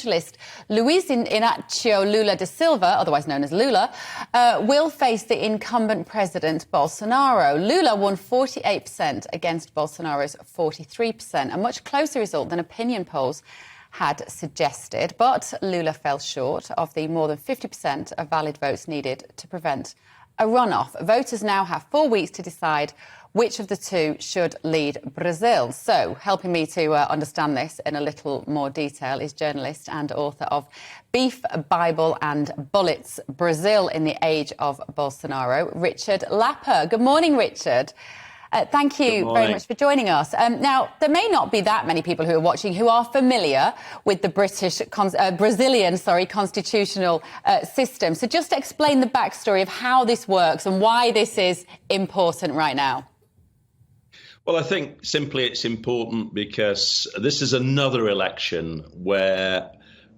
Socialist Luiz Inácio Lula da Silva, otherwise known as Lula, will face the incumbent president Bolsonaro. Lula won 48% against Bolsonaro's 43%, a much closer result than opinion polls had suggested. But Lula fell short of the more than 50% of valid votes needed to prevent a runoff. Voters now have 4 weeks to decide which of the two should lead Brazil. So, helping me to understand this in a little more detail is journalist and author of Beef, Bible and Bullets, Brazil in the Age of Bolsonaro, Richard Lapper. Good morning, Richard. Thank you very much for joining us. Now, there may not be that many people who are watching who are familiar with the Brazilian constitutional system. So just explain the backstory of how this works and why this is important right now. Well, I think simply it's important because this is another election where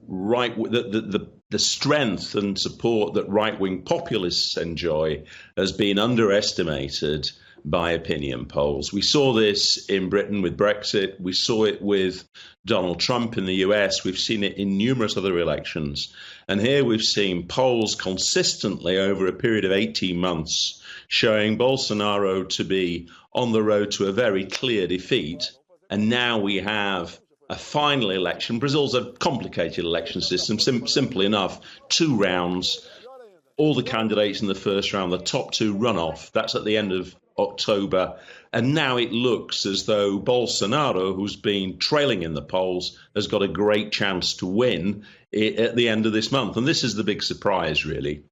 the strength and support that right-wing populists enjoy has been underestimated by opinion polls. We saw this in Britain with Brexit. We saw it with Donald Trump in the US. We've seen it in numerous other elections. And here we've seen polls consistently over a period of 18 months showing Bolsonaro to be on the road to a very clear defeat. And now we have a final election. Brazil's a complicated election system, simply enough, 2 rounds, all the candidates in the first round, the top 2 runoff. That's at the end of October. And now it looks as though Bolsonaro, who's been trailing in the polls, has got a great chance to win at the end of this month. And this is the big surprise, really.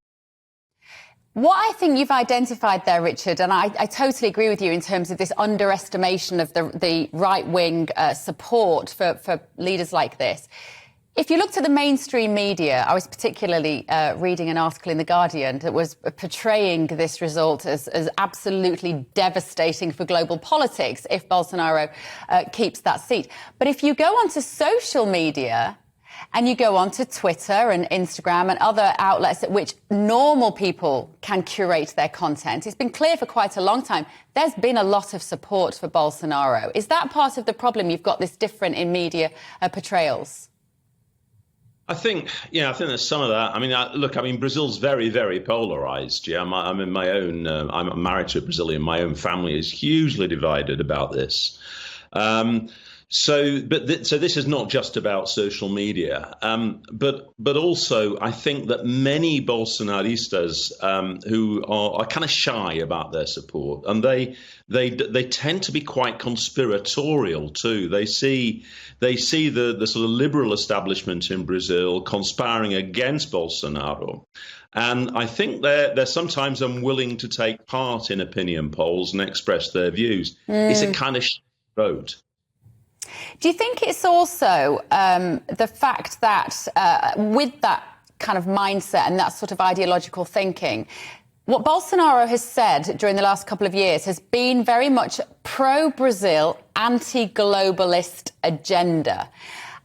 What I think you've identified there, Richard, and I totally agree with you in terms of this underestimation of the right-wing support for leaders like this. If you looked at the mainstream media, I was particularly reading an article in The Guardian that was portraying this result as absolutely devastating for global politics if Bolsonaro keeps that seat. But if you go onto social media and you go onto Twitter and Instagram and other outlets at which normal people can curate their content, it's been clear for quite a long time there's been a lot of support for Bolsonaro. Is that part of the problem? You've got this different in media portrayals? I think there's some of that. I mean, Brazil's very, very polarized. Yeah, I'm in my own. I'm married to a Brazilian. My own family is hugely divided about this. So this is not just about social media, but also I think that many Bolsonaristas who are kind of shy about their support, and they tend to be quite conspiratorial too. They see the sort of liberal establishment in Brazil conspiring against Bolsonaro. And I think they're sometimes unwilling to take part in opinion polls and express their views. It's a kind of vote. Do you think it's also the fact that with that kind of mindset and that sort of ideological thinking, what Bolsonaro has said during the last couple of years has been very much pro-Brazil, anti-globalist agenda.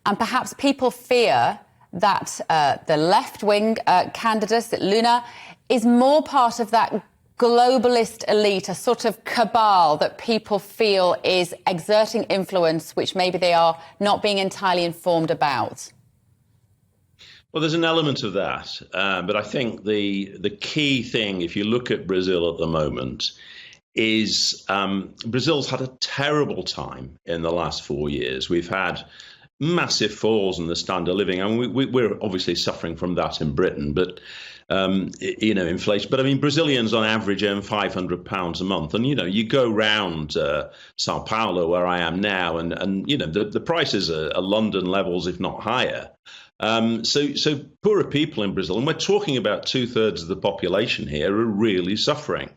And perhaps people fear that the left-wing candidate, that Lula, is more part of that globalist elite, a sort of cabal that people feel is exerting influence, which maybe they are not being entirely informed about? Well, there's an element of that. But I think the key thing, if you look at Brazil at the moment, is Brazil's had a terrible time in the last 4 years. We've had massive falls in the standard of living. I mean, we're obviously suffering from that in Britain, but inflation. But I mean, Brazilians on average earn £500 a month. And, you go round Sao Paulo, where I am now, and the prices are London levels, if not higher. So poorer people in Brazil, and we're talking about 2/3 of the population here, are really suffering.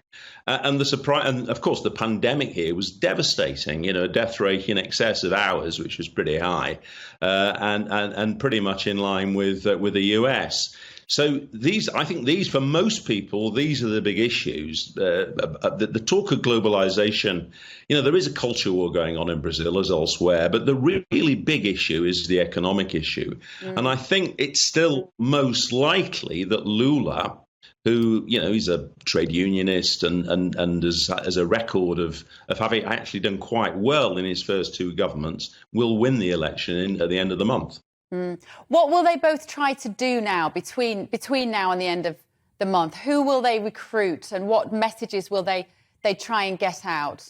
And of course, the pandemic here was devastating. A death rate in excess of ours, which was pretty high, and pretty much in line with the US. So I think for most people, these are the big issues. The talk of globalization, there is a culture war going on in Brazil as elsewhere, but the really big issue is the economic issue. And I think it's still most likely that Lula, who, he's a trade unionist and has a record of having actually done quite well in his first 2 governments, will win the election at the end of the month. What will they both try to do now between now and the end of the month? Who will they recruit, and what messages will they try and get out?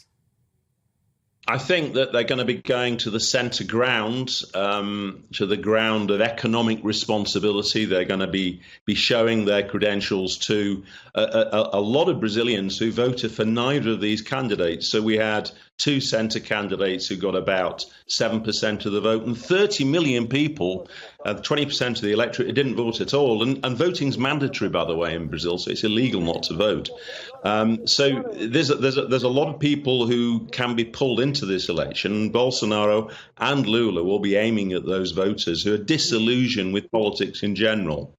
I think that they're going to be going to the centre ground, to the ground of economic responsibility. They're going to be showing their credentials to a lot of Brazilians who voted for neither of these candidates. So we had two centre candidates who got about 7% of the vote, and 30 million people, 20% of the electorate, who didn't vote at all. And voting's mandatory, by the way, in Brazil, so it's illegal not to vote. So there's a lot of people who can be pulled into this election. Bolsonaro and Lula will be aiming at those voters who are disillusioned with politics in general.